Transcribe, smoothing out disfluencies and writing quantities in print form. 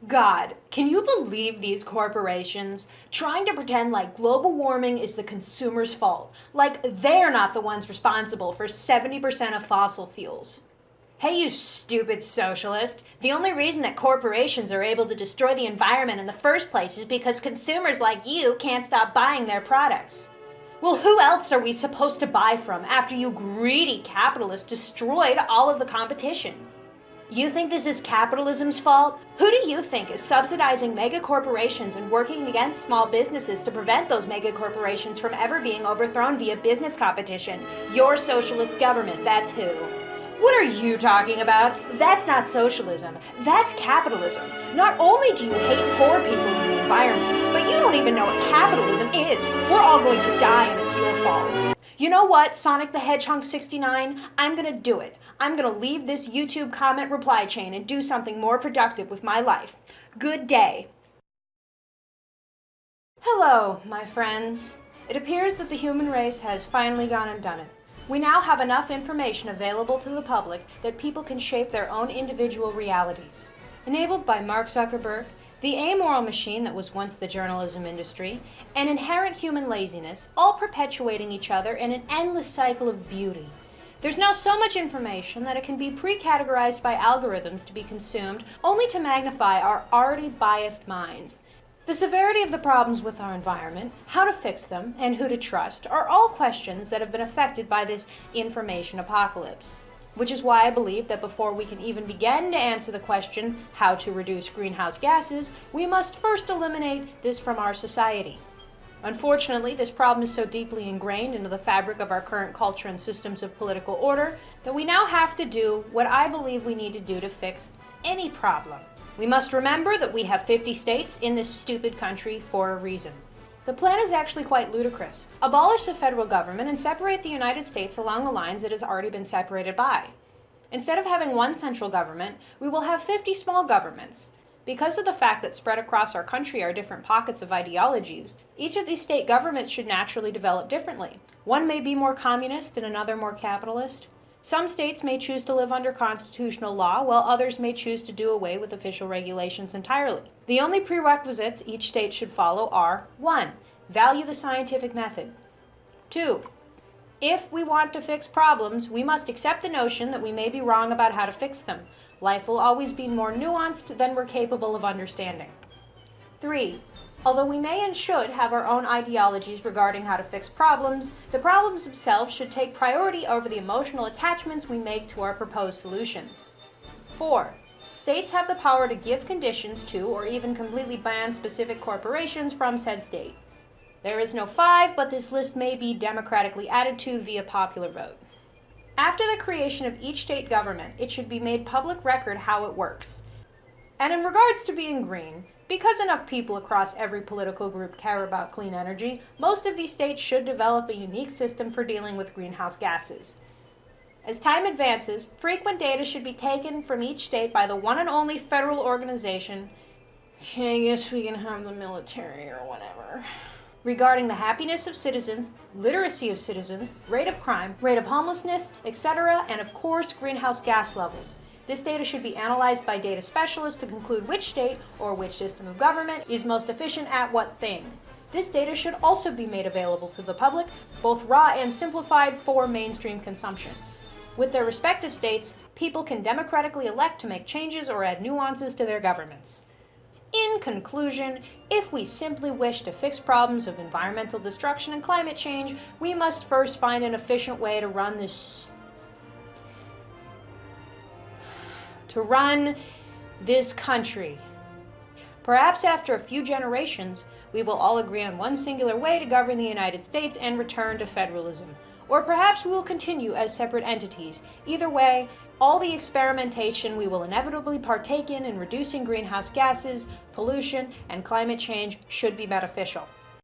God, can you believe these corporations trying to pretend like global warming is the consumer's fault, like they're not the ones responsible for 70% of fossil fuels? Hey, you stupid socialist. The only reason that corporations are able to destroy the environment in the first place is because consumers like you can't stop buying their products. Well, who else are we supposed to buy from after you greedy capitalists destroyed all of the competition? You think this is capitalism's fault? Who do you think is subsidizing mega corporations and working against small businesses to prevent those mega corporations from ever being overthrown via business competition? Your socialist government, that's who. What are you talking about? That's not socialism. That's capitalism. Not only do you hate poor people and the environment, but you don't even know what capitalism is. We're all going to die and it's your fault. You know what, Sonic the Hedgehog 69? I'm gonna do it. I'm gonna leave this YouTube comment reply chain and do something more productive with my life. Good day. Hello, my friends. It appears that the human race has finally gone and done it. We now have enough information available to the public that people can shape their own individual realities. Enabled by Mark Zuckerberg, the amoral machine that was once the journalism industry, and inherent human laziness, all perpetuating each other in an endless cycle of beauty. There's now so much information that it can be pre-categorized by algorithms to be consumed only to magnify our already biased minds. The severity of the problems with our environment, how to fix them, and who to trust are all questions that have been affected by this information apocalypse. Which is why I believe that before we can even begin to answer the question, how to reduce greenhouse gases, we must first eliminate this from our society. Unfortunately, this problem is so deeply ingrained into the fabric of our current culture and systems of political order that we now have to do what I believe we need to do to fix any problem. We must remember that we have 50 states in this stupid country for a reason. The plan is actually quite ludicrous. Abolish the federal government and separate the United States along the lines it has already been separated by. Instead of having one central government, we will have 50 small governments. Because of the fact that spread across our country are different pockets of ideologies, each of these state governments should naturally develop differently. One may be more communist and another more capitalist. Some states may choose to live under constitutional law, while others may choose to do away with official regulations entirely. The only prerequisites each state should follow are 1. Value the scientific method. 2. If we want to fix problems, we must accept the notion that we may be wrong about how to fix them. Life will always be more nuanced than we're capable of understanding. 3. Although we may and should have our own ideologies regarding how to fix problems, the problems themselves should take priority over the emotional attachments we make to our proposed solutions. 4. States have the power to give conditions to or even completely ban specific corporations from said state. There is no 5, but this list may be democratically added to via popular vote. After the creation of each state government, it should be made public record how it works. And in regards to being green, because enough people across every political group care about clean energy, most of these states should develop a unique system for dealing with greenhouse gases. As time advances, frequent data should be taken from each state by the one and only federal organization, I guess we can have the military or whatever, regarding the happiness of citizens, literacy of citizens, rate of crime, rate of homelessness, etc., and of course, greenhouse gas levels. This data should be analyzed by data specialists to conclude which state or which system of government is most efficient at what thing. This data should also be made available to the public, both raw and simplified for mainstream consumption. With their respective states, people can democratically elect to make changes or add nuances to their governments. In conclusion, if we simply wish to fix problems of environmental destruction and climate change, we must first find an efficient way to run this country. Perhaps after a few generations, we will all agree on one singular way to govern the United States and return to federalism. Or perhaps we will continue as separate entities. Either way, all the experimentation we will inevitably partake in reducing greenhouse gases, pollution, and climate change should be beneficial.